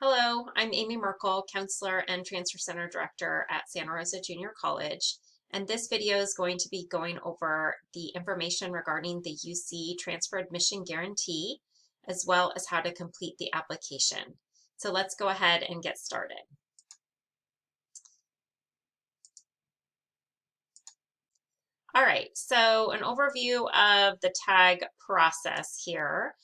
Hello, I'm Amy Merkel, Counselor and Transfer Center Director at Santa Rosa Junior College, and this video is going to be going over the information regarding the UC Transfer Admission Guarantee, as well as how to complete the application. So let's go ahead and get started. All right, so an overview of the TAG process here.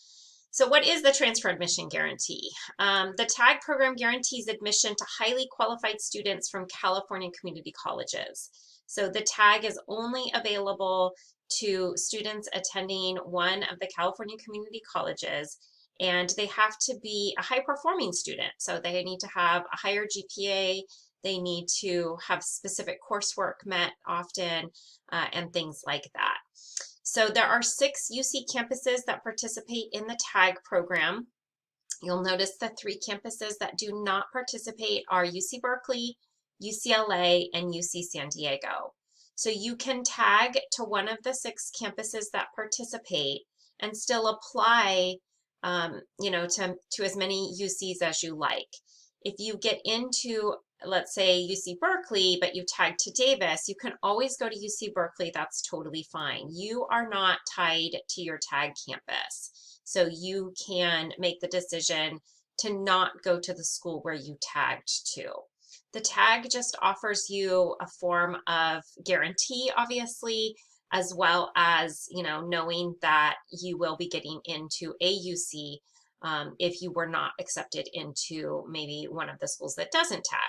So what is the Transfer Admission Guarantee? The TAG program guarantees admission to highly qualified students from California community colleges. So the TAG is only available to students attending one of the California community colleges, and they have to be a high-performing student. So they need to have a higher GPA, they need to have specific coursework met often, and things like that. So there are 6 UC campuses that participate in the TAG program. You'll notice the 3 campuses that do not participate are UC Berkeley, UCLA, and UC San Diego. So you can tag to one of the 6 campuses that participate and still apply to as many UCs as you like. If you get into, let's say, UC Berkeley, but you tag to Davis, you can always go to UC Berkeley. That's totally fine. You are not tied to your tag campus. So you can make the decision to not go to the school where you tagged to. The tag just offers you a form of guarantee, obviously, as well as, knowing that you will be getting into a UC if you were not accepted into maybe one of the schools that doesn't tag.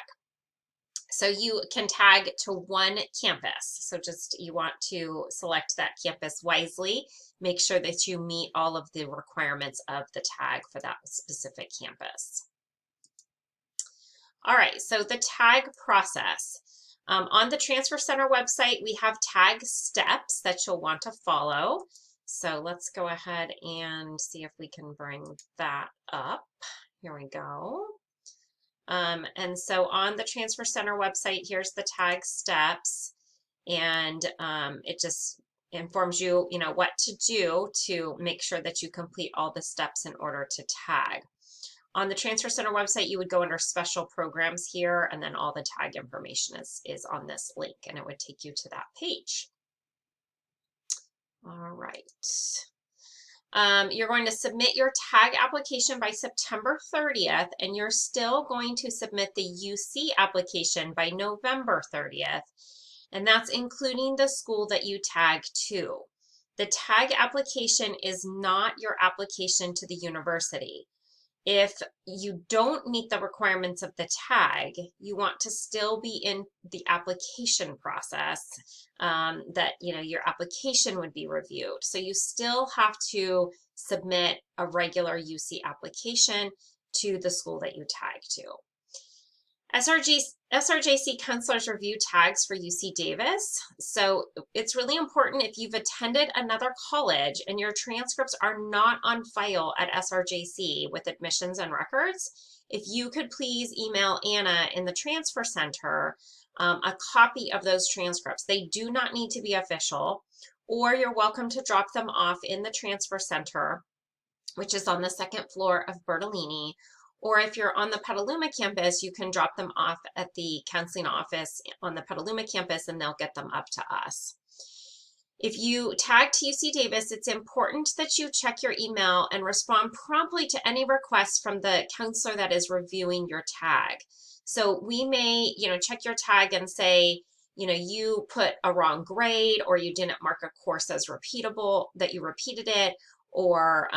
So you can tag to one campus. So just you want to select that campus wisely. Make sure that you meet all of the requirements of the tag for that specific campus. All right, so the tag process. On the Transfer Center website, we have tag steps that you'll want to follow. So let's go ahead and see if we can bring that up. Here we go. And so on the Transfer Center website, here's the tag steps, and it just informs you, what to do to make sure that you complete all the steps in order to tag. On the Transfer Center website, you would go under special programs here, and then all the tag information is on this link, and it would take you to that page. All right. You're going to submit your tag application by September 30th, and you're still going to submit the UC application by November 30th, and that's including the school that you tag to. The tag application is not your application to the university. If you don't meet the requirements of the tag, you want to still be in the application process, that your application would be reviewed. So you still have to submit a regular UC application to the school that you tag to. SRJC counselors review tags for UC Davis. So it's really important if you've attended another college and your transcripts are not on file at SRJC with admissions and records, if you could please email Anna in the Transfer Center a copy of those transcripts. They do not need to be official, or you're welcome to drop them off in the Transfer Center, which is on the 2nd floor of Bertolini. Or if you're on the Petaluma campus, you can drop them off at the counseling office on the Petaluma campus and they'll get them up to us. If you tag to UC Davis, it's important that you check your email and respond promptly to any requests from the counselor that is reviewing your tag. So we may, check your tag and say, you put a wrong grade, or you didn't mark a course as repeatable, that you repeated it, or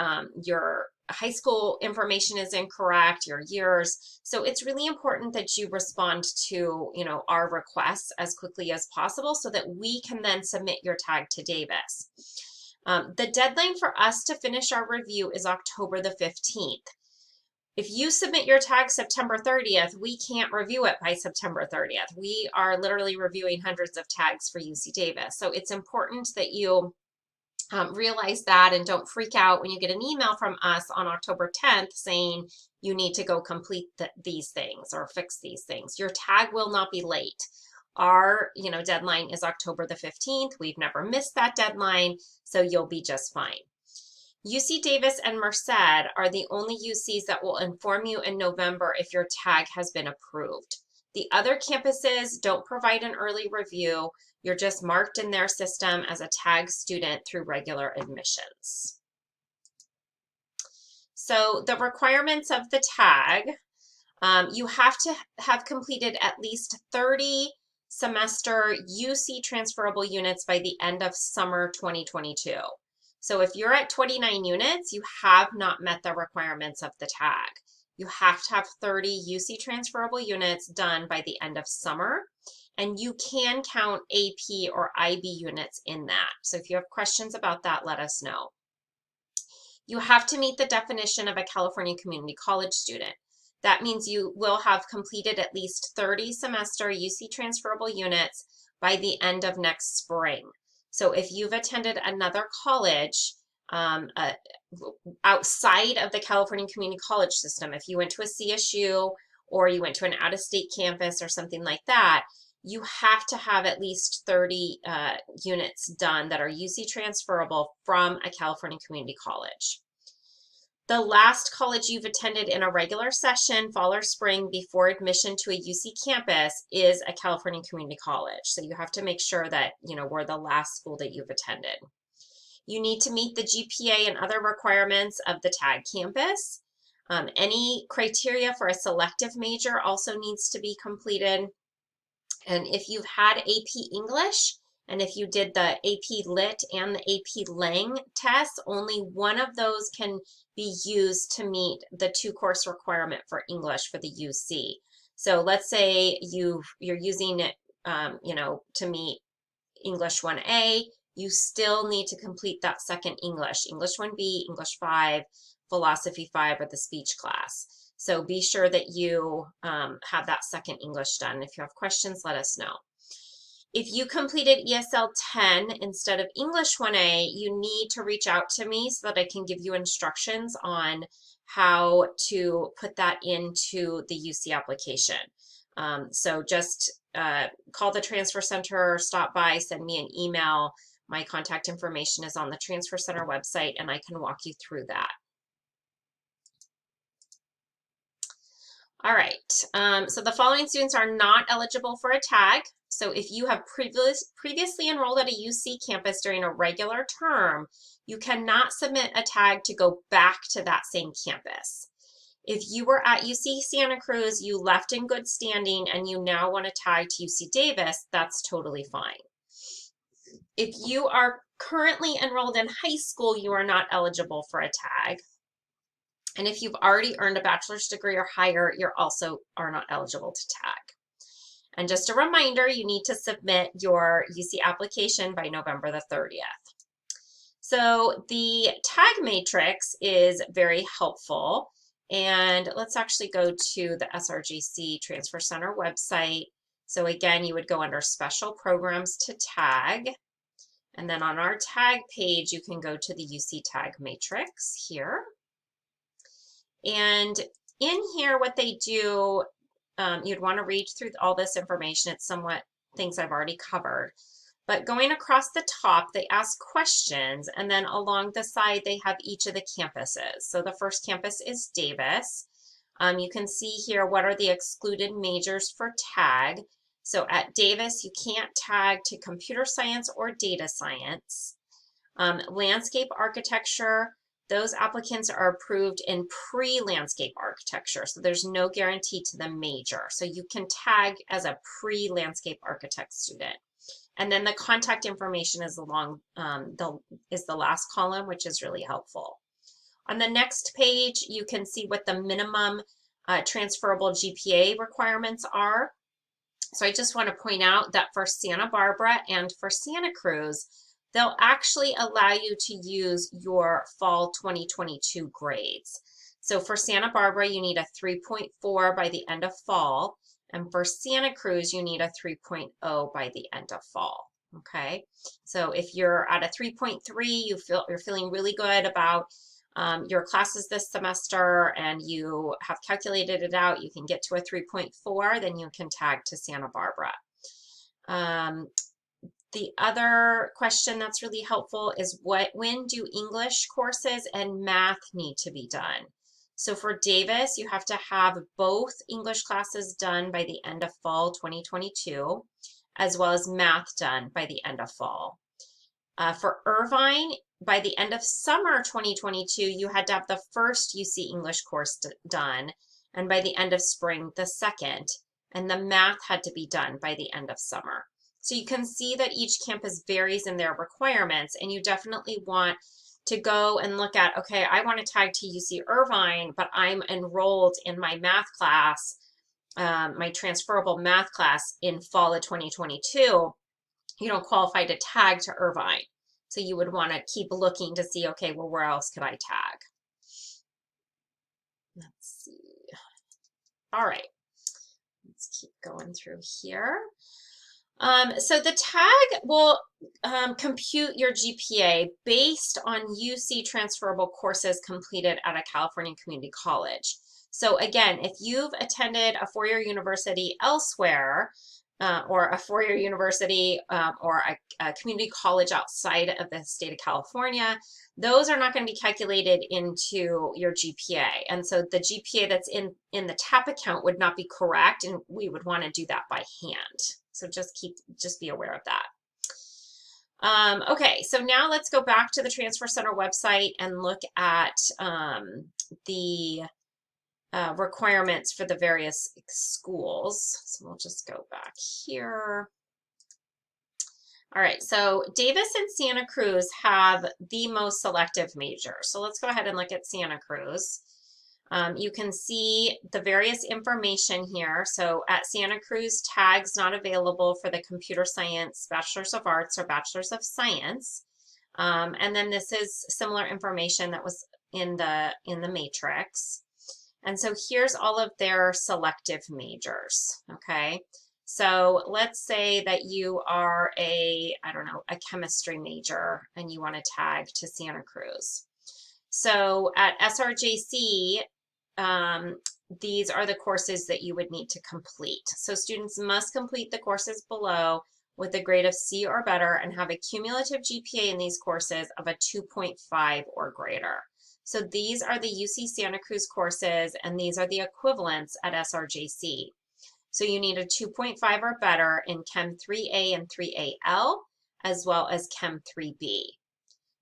your high school information is incorrect, your years. So it's really important that you respond to, our requests as quickly as possible so that we can then submit your tag to Davis. The deadline for us to finish our review is October the 15th. If you submit your tag September 30th, we can't review it by September 30th. We are literally reviewing hundreds of tags for UC Davis. So it's important that you realize that and don't freak out when you get an email from us on October 10th saying you need to go complete these things or fix these things. Your tag will not be late. Our deadline is October the 15th. We've never missed that deadline, so you'll be just fine. UC Davis and Merced are the only UCs that will inform you in November if your tag has been approved. The other campuses don't provide an early review. You're just marked in their system as a tag student through regular admissions. So the requirements of the tag, you have to have completed at least 30 semester UC transferable units by the end of summer 2022. So if you're at 29 units, you have not met the requirements of the tag. You have to have 30 UC transferable units done by the end of summer, and you can count AP or IB units in that. So if you have questions about that, let us know. You have to meet the definition of a California community college student. That means you will have completed at least 30 semester UC transferable units by the end of next spring. So if you've attended another college outside of the California community college system, if you went to a CSU or you went to an out-of-state campus or something like that, you have to have at least 30 units done that are UC transferable from a California community college. The last college you've attended in a regular session, fall or spring, before admission to a UC campus is a California community college. So you have to make sure that, we're the last school that you've attended. You need to meet the GPA and other requirements of the tag campus. Any criteria for a selective major also needs to be completed. And if you've had AP English, and if you did the AP Lit and the AP Lang tests, only one of those can be used to meet the 2-course requirement for English for the UC. So let's say you're using it, to meet English 1A, you still need to complete that second English 1B, English 5, Philosophy 5, or the speech class. So be sure that you have that second English done. If you have questions, let us know. If you completed ESL 10 instead of English 1A, you need to reach out to me so that I can give you instructions on how to put that into the UC application. So just call the Transfer Center, stop by, send me an email. My contact information is on the Transfer Center website, and I can walk you through that. All right, so the following students are not eligible for a tag. So if you have previously enrolled at a UC campus during a regular term, you cannot submit a tag to go back to that same campus. If you were at UC Santa Cruz, you left in good standing, and you now want to tag to UC Davis, that's totally fine. If you are currently enrolled in high school, you are not eligible for a tag. And if you've already earned a bachelor's degree or higher, you also are not eligible to tag. And just a reminder, you need to submit your UC application by November the 30th. So the tag matrix is very helpful. And let's actually go to the SRGC Transfer Center website. So again, you would go under Special Programs to Tag. And then on our tag page, you can go to the UC Tag Matrix here. And in here, what they do, you'd want to read through all this information. It's somewhat things I've already covered. But going across the top, they ask questions, and then along the side, they have each of the campuses. So the first campus is Davis. You can see here what are the excluded majors for tag. So at Davis, you can't tag to computer science or data science. Landscape architecture, those applicants are approved in pre-landscape architecture. So there's no guarantee to the major. So you can tag as a pre-landscape architect student. And then the contact information is along the last column, which is really helpful. On the next page, you can see what the minimum transferable GPA requirements are. So I just want to point out that for Santa Barbara and for Santa Cruz, they'll actually allow you to use your fall 2022 grades. So for Santa Barbara, you need a 3.4 by the end of fall. And for Santa Cruz, you need a 3.0 by the end of fall. Okay, so if you're at a 3.3, you're feeling really good about your classes this semester, and you have calculated it out, you can get to a 3.4, then you can tag to Santa Barbara. The other question that's really helpful is when do English courses and math need to be done? So for Davis, you have to have both English classes done by the end of fall 2022, as well as math done by the end of fall. For Irvine, by the end of summer 2022, you had to have the first UC English course done, and by the end of spring, the second, and the math had to be done by the end of summer. So you can see that each campus varies in their requirements, and you definitely want to go and look at, okay, I want to tag to UC Irvine, but I'm enrolled in my math class, my transferable math class in fall of 2022. You don't qualify to tag to Irvine. So you would want to keep looking to see, okay, well, where else could I tag? Let's see. All right, let's keep going through here. So the tag will compute your GPA based on UC transferable courses completed at a California community college. So again, if you've attended a four-year university elsewhere, or a four-year university or a community college outside of the state of California, those are not going to be calculated into your GPA. And so the GPA that's in the TAP account would not be correct, and we would want to do that by hand. So just be aware of that. Okay, so now let's go back to the Transfer Center website and look at the requirements for the various schools. So we'll just go back here. All right, so Davis and Santa Cruz have the most selective major. So let's go ahead and look at Santa Cruz. You can see the various information here. So at Santa Cruz, tags not available for the computer science, bachelor's of arts, or bachelor's of science. And then this is similar information that was in the matrix. And so here's all of their selective majors, okay? So let's say that you are a chemistry major and you want to tag to Santa Cruz. So at SRJC, these are the courses that you would need to complete. So students must complete the courses below with a grade of C or better and have a cumulative GPA in these courses of a 2.5 or greater. So these are the UC Santa Cruz courses, and these are the equivalents at SRJC. So you need a 2.5 or better in Chem 3A and 3AL, as well as Chem 3B.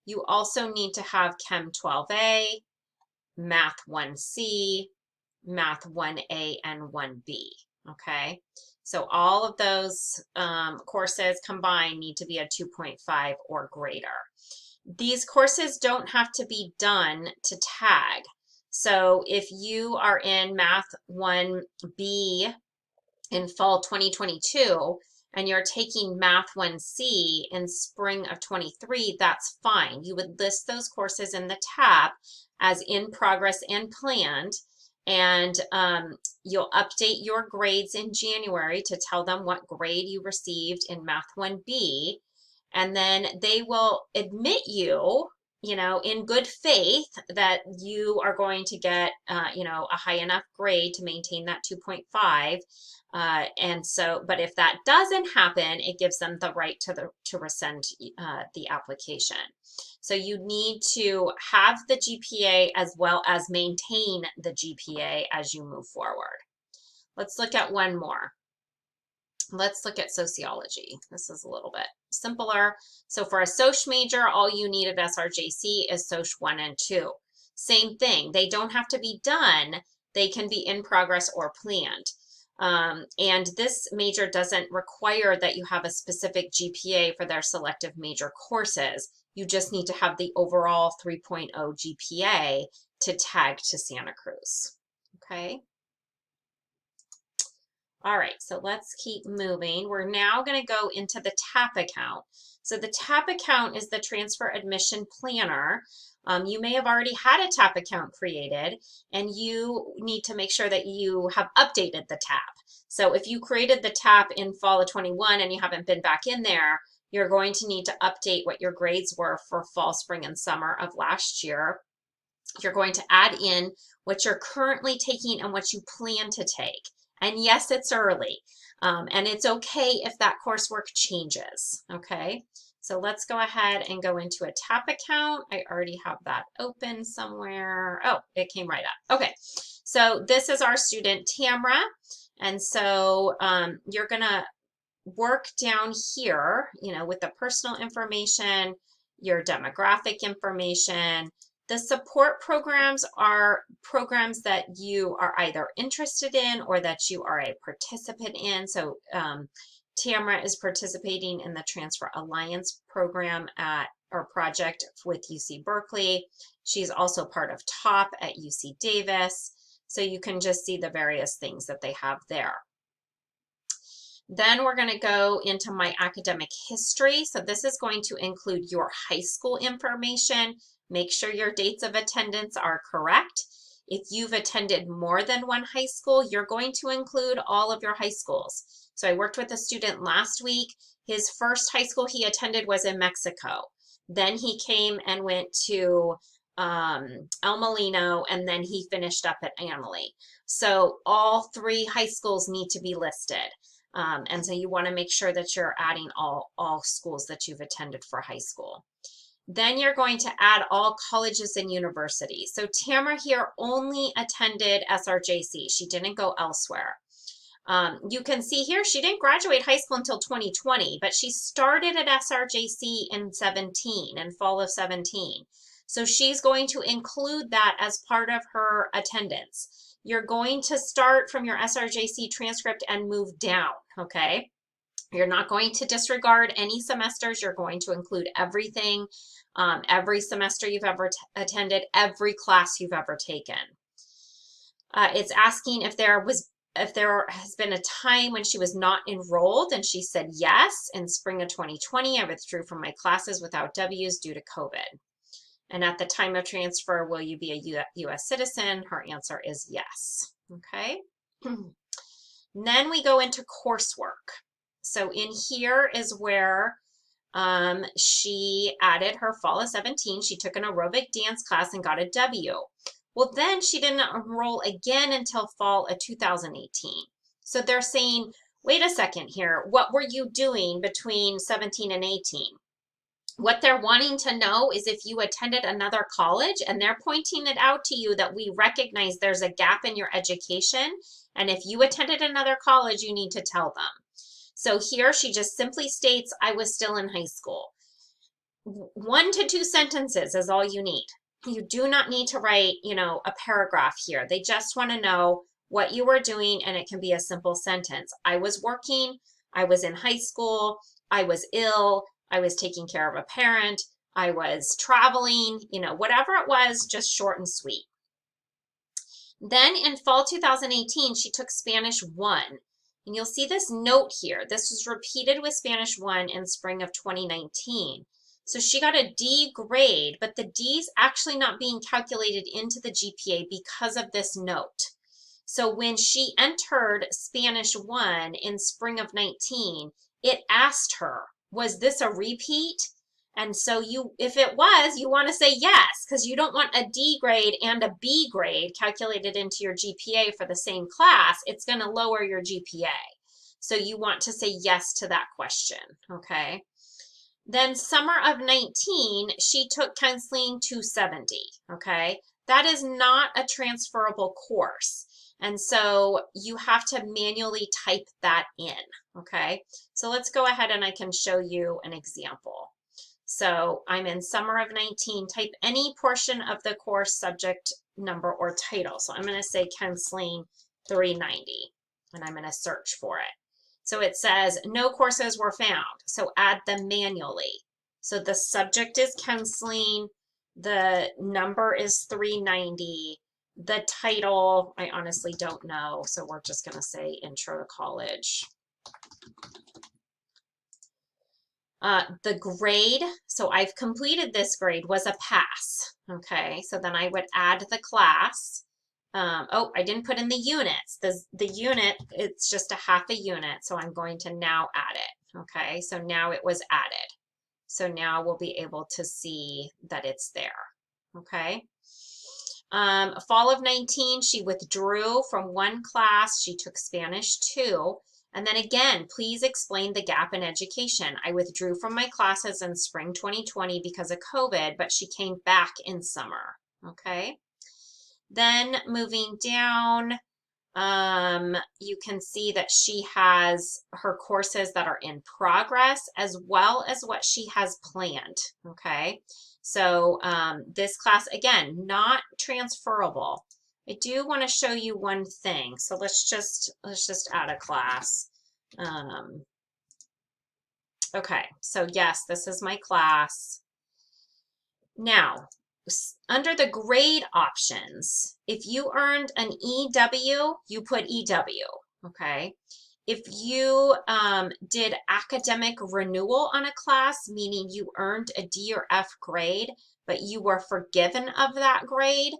You also need to have Chem 12A, Math 1C, Math 1A, and 1B, okay? So all of those courses combined need to be a 2.5 or greater. These courses don't have to be done to tag. So if you are in Math 1B in fall 2022 and you're taking Math 1C in spring of 23, that's fine. You would list those courses in the tab as in progress and planned, and you'll update your grades in January to tell them what grade you received in Math 1B. And then they will admit you, in good faith that you are going to get, a high enough grade to maintain that 2.5. And so, but if that doesn't happen, it gives them the right to rescind the application. So you need to have the GPA as well as maintain the GPA as you move forward. Let's look at one more. Let's look at sociology. This is a little bit simpler. So for a Soc major, all you need at SRJC is Soc 1 and 2. Same thing. They don't have to be done. They can be in progress or planned. And this major doesn't require that you have a specific GPA for their selective major courses. You just need to have the overall 3.0 GPA to tag to Santa Cruz. Okay. All right, so let's keep moving. We're now going to go into the TAP account. So the TAP account is the Transfer Admission Planner. You may have already had a TAP account created, and you need to make sure that you have updated the TAP. So if you created the TAP in fall of 21 and you haven't been back in there, you're going to need to update what your grades were for fall, spring, and summer of last year. You're going to add in what you're currently taking and what you plan to take. And yes, it's early. And it's okay if that coursework changes, okay? So let's go ahead and go into a TAP account. I already have that open somewhere. Oh, it came right up. Okay, so this is our student Tamra. And so you're gonna work down here, you know, with the personal information, your demographic information. The support programs are programs that you are either interested in or that you are a participant in. So Tamara is participating in the Transfer Alliance program at or project with UC Berkeley. She's also part of TOP at UC Davis. So you can just see the various things that they have there. Then we're going to go into my academic history. So this is going to include your high school information. Make sure your dates of attendance are correct. If you've attended more than one high school, you're going to include all of your high schools. So I worked with a student last week. His first high school he attended was in Mexico. Then he came and went to El Molino, and then he finished up at Amalie. So all 3 high schools need to be listed. And so you want to make sure that you're adding all schools that you've attended for high school. Then you're going to add all colleges and universities. So Tamara here only attended SRJC. She didn't go elsewhere. You can see here she didn't graduate high school until 2020, but she started at SRJC in fall of 17. So she's going to include that as part of her attendance. You're going to start from your SRJC transcript and move down, okay? You're not going to disregard any semesters. You're going to include everything, every semester you've ever attended, every class you've ever taken. It's asking if there has been a time when she was not enrolled, and she said yes. In spring of 2020, I withdrew from my classes without W's due to COVID. And at the time of transfer, will you be a U.S. citizen? Her answer is yes. Okay. Then we go into coursework. So in here is where she added her fall of 17. She took an aerobic dance class and got a W. Well, then she didn't enroll again until fall of 2018. So they're saying, wait a second here, what were you doing between 17 and 18? What they're wanting to know is if you attended another college, and they're pointing it out to you that we recognize there's a gap in your education. And if you attended another college, you need to tell them. So here she just simply states, I was still in high school. 1 to 2 sentences is all you need. You do not need to write, you know, a paragraph here. They just want to know what you were doing, and it can be a simple sentence. I was working, I was in high school, I was ill, I was taking care of a parent, I was traveling, you know, whatever it was, just short and sweet. Then in fall 2018, she took Spanish 1. And you'll see this note here. This was repeated with Spanish 1 in spring of 2019. So she got a D grade, but the D's actually not being calculated into the GPA because of this note. So when she entered Spanish 1 in spring of 19, it asked her, was this a repeat? And so if it was, you want to say yes, because you don't want a D grade and a B grade calculated into your GPA for the same class. It's going to lower your GPA. So you want to say yes to that question, okay? Then summer of 19, she took Counseling 270, okay? That is not a transferable course. And so you have to manually type that in, okay? So let's go ahead and I can show you an example. So I'm in summer of 19, type any portion of the course, subject number or title. So I'm going to say Counseling 390, and I'm going to search for it. So it says no courses were found, so add them manually. So the subject is counseling, the number is 390, the title, I honestly don't know, so we're just going to say Intro to College. The grade, so I've completed this grade, was a pass, okay? So then I would add the class. Oh, I didn't put in the units. The unit, it's just a half a unit, so I'm going to now add it, okay? So now it was added. So now we'll be able to see that it's there, okay? Fall of 19, she withdrew from one class. She took Spanish 2. And then again, please explain the gap in education. I withdrew from my classes in spring 2020 because of COVID, but she came back in summer. Okay. Then moving down, you can see that she has her courses that are in progress as well as what she has planned. Okay. So this class, again, not transferable. I do want to show you one thing. So let's just add a class. Okay, so yes, this is my class. Now, under the grade options, if you earned an EW, you put EW, okay? If you did academic renewal on a class, meaning you earned a D or F grade, but you were forgiven of that grade,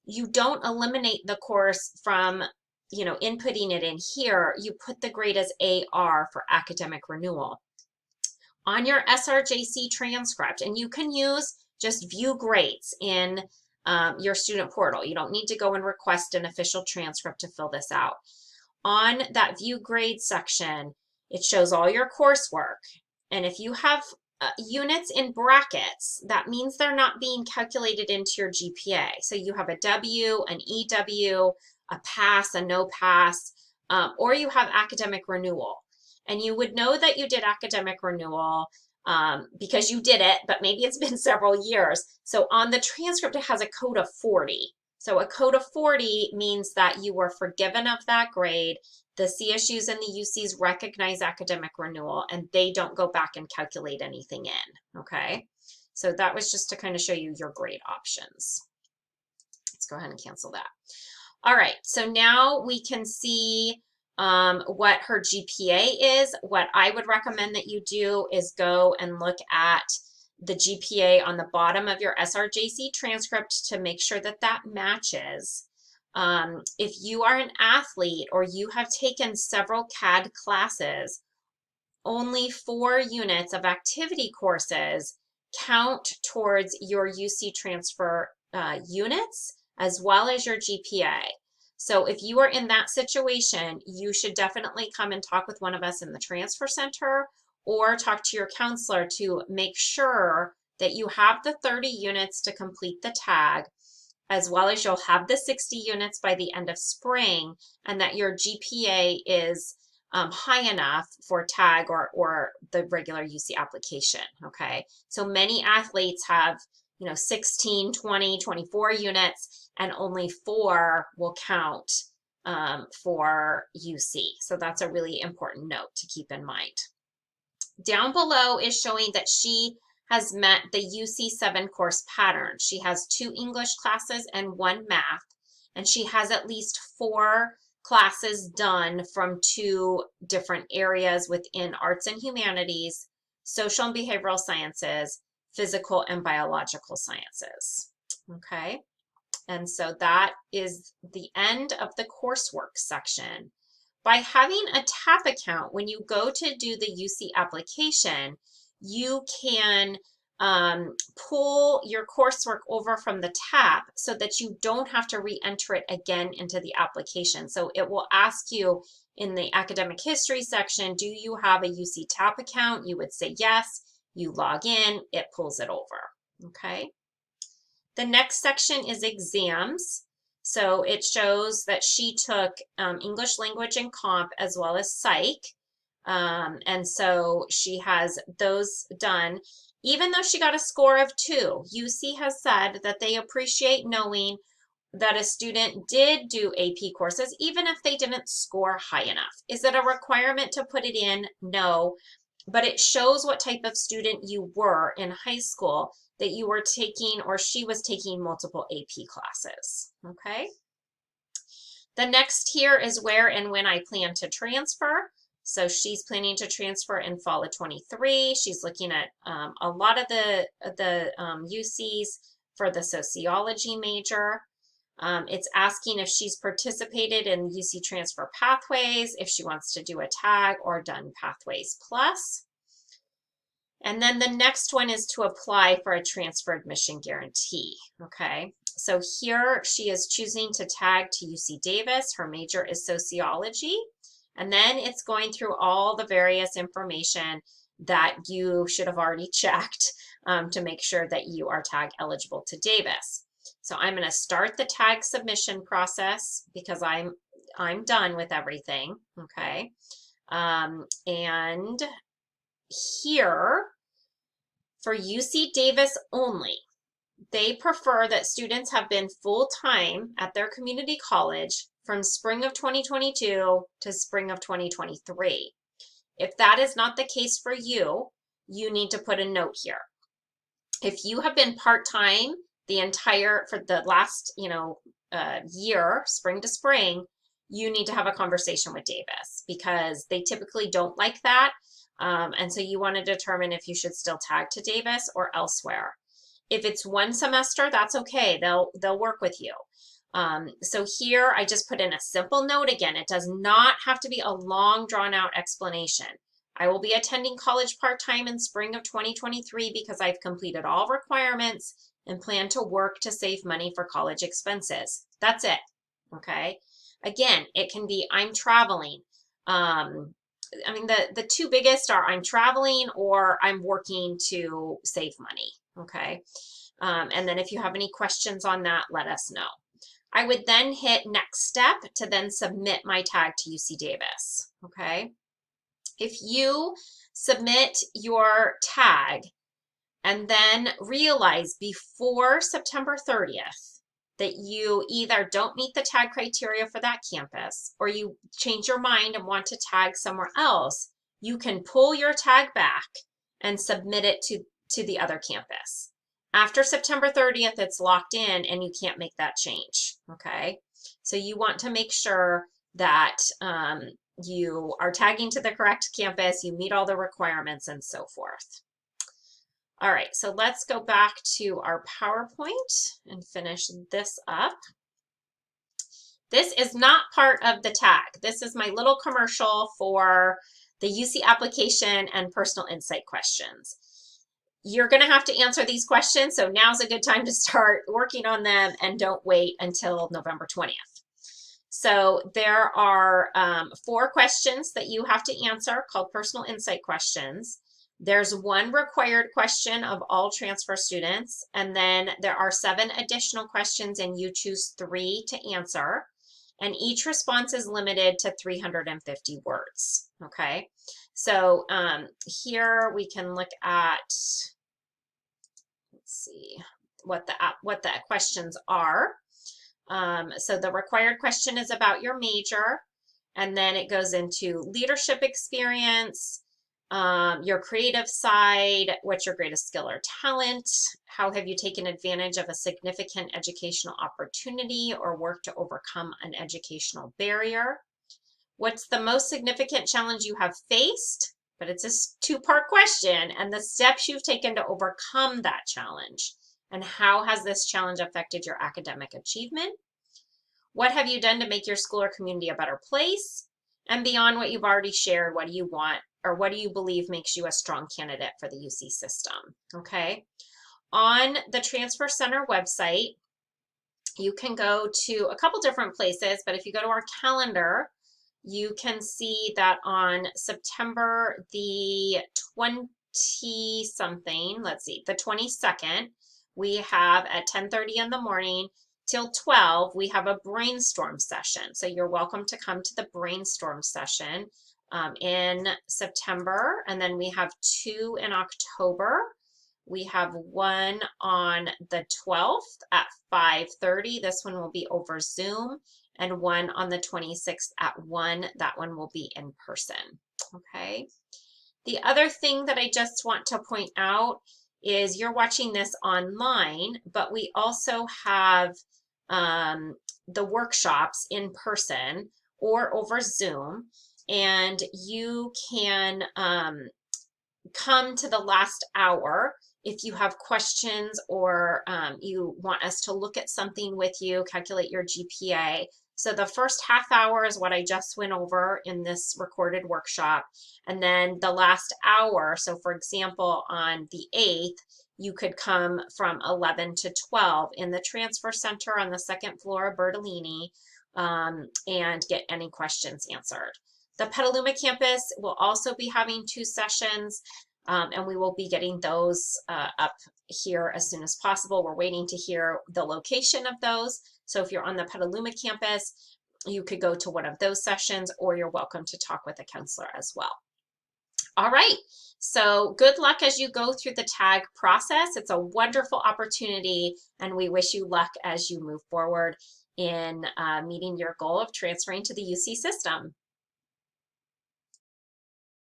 you don't eliminate the course from, inputting it in here. You put the grade as AR for academic renewal. On your SRJC transcript, and you can use just view grades in your student portal. You don't need to go and request an official transcript to fill this out. On that view grades section, it shows all your coursework. And if you have units in brackets, that means they're not being calculated into your GPA. So you have a W, an EW, a pass, a no pass, or you have academic renewal. And you would know that you did academic renewal because you did it, but maybe it's been several years. So on the transcript, it has a code of 40. So a code of 40 means that you were forgiven of that grade. The CSUs and the UCs recognize academic renewal, and they don't go back and calculate anything in, okay? So that was just to kind of show you your grade options. Let's go ahead and cancel that. All right, so now we can see what her GPA is. What I would recommend that you do is go and look at the GPA on the bottom of your SRJC transcript to make sure that that matches. If you are an athlete or you have taken several CAD classes, only 4 units of activity courses count towards your UC transfer units as well as your GPA. So if you are in that situation, you should definitely come and talk with one of us in the transfer center or talk to your counselor to make sure that you have the 30 units to complete the tag, as well as you'll have the 60 units by the end of spring, and that your GPA is high enough for tag or the regular UC application, okay? So many athletes have 16, 20, 24 units, and only 4 will count for UC. So that's a really important note to keep in mind. Down below is showing that she has met the UC 7 course pattern. She has 2 English classes and 1 math, and she has at least 4 classes done from 2 different areas within arts and humanities, social and behavioral sciences, physical and biological sciences. Okay, and so that is the end of the coursework section. By having a TAP account, when you go to do the UC application, you can pull your coursework over from the TAP so that you don't have to re-enter it again into the application. So it will ask you in the academic history section, do you have a UC TAP account? You would say yes. You log in, it pulls it over, okay? The next section is exams. So it shows that she took English language and comp as well as psych. And so she has those done. Even though she got a score of 2, UC has said that they appreciate knowing that a student did do AP courses, even if they didn't score high enough. Is it a requirement to put it in? No, but it shows what type of student you were in high school, that you were taking or she was taking multiple AP classes, okay? The next here is where and when I plan to transfer. So she's planning to transfer in fall of 23. She's looking at a lot of the UCs for the sociology major. It's asking if she's participated in UC transfer pathways, if she wants to do a tag or done pathways plus. And then the next one is to apply for a transfer admission guarantee, okay? So here she is choosing to tag to UC Davis. Her major is sociology. And then it's going through all the various information that you should have already checked to make sure that you are tag eligible to Davis. So I'm going to start the tag submission process because I'm done with everything. Okay. And here for UC Davis only, they prefer that students have been full-time at their community college from spring of 2022 to spring of 2023. If that is not the case for you, you need to put a note here. If you have been part-time for the last, year, spring to spring, you need to have a conversation with Davis because they typically don't like that. And so you want to determine if you should still tag to Davis or elsewhere. If it's one semester, that's okay. They'll work with you. So here I just put in a simple note again. It does not have to be a long drawn out explanation. I will be attending college part-time in spring of 2023 because I've completed all requirements and plan to work to save money for college expenses. That's it. Okay. Again, it can be I'm traveling. The two biggest are I'm traveling or I'm working to save money. Okay. And then if you have any questions on that, let us know. I would then hit next step to then submit my tag to UC Davis. Okay. If you submit your tag and then realize before September 30th that you either don't meet the tag criteria for that campus or you change your mind and want to tag somewhere else, you can pull your tag back and submit it to the other campus. After September 30th, it's locked in and you can't make that change, okay? So you want to make sure that you are tagging to the correct campus, you meet all the requirements and so forth. All right, so let's go back to our PowerPoint and finish this up. This is not part of the tag. This is my little commercial for the UC application and personal insight questions. You're going to have to answer these questions, so now's a good time to start working on them and don't wait until November 20th. So there are 4 questions that you have to answer called personal insight questions. There's 1 required question of all transfer students, and then there are 7 additional questions and you choose 3 to answer. And each response is limited to 350 words, okay? So here we can look at, let's see, what the questions are. So the required question is about your major, and then it goes into leadership experience, your creative side, what's your greatest skill or talent, how have you taken advantage of a significant educational opportunity or worked to overcome an educational barrier, what's the most significant challenge you have faced, but it's a 2-part question, and the steps you've taken to overcome that challenge, and how has this challenge affected your academic achievement, what have you done to make your school or community a better place, and beyond what you've already shared, what do you want or what do you believe makes you a strong candidate for the UC system, okay? On the Transfer Center website, you can go to a couple different places, but if you go to our calendar, you can see that on September the 20-something, let's see, the 22nd, we have at 10:30 in the morning till 12, we have a brainstorm session. So you're welcome to come to the brainstorm session in September. And then we have 2 in October. We have 1 on the 12th at 5:30. This one will be over Zoom. And 1 on the 26th at 1. That one will be in person, okay? The other thing that I just want to point out is you're watching this online, but we also have the workshops in person or over Zoom, and you can come to the last hour if you have questions or you want us to look at something with you, calculate your GPA. So the first half hour is what I just went over in this recorded workshop. And then the last hour, so for example, on the 8th, you could come from 11 to 12 in the transfer center on the second floor of Bertolini and get any questions answered. The Petaluma campus will also be having 2 sessions, and we will be getting those up here as soon as possible. We're waiting to hear the location of those. So if you're on the Petaluma campus, you could go to one of those sessions, or you're welcome to talk with a counselor as well. All right, so good luck as you go through the TAG process. It's a wonderful opportunity, and we wish you luck as you move forward in meeting your goal of transferring to the UC system.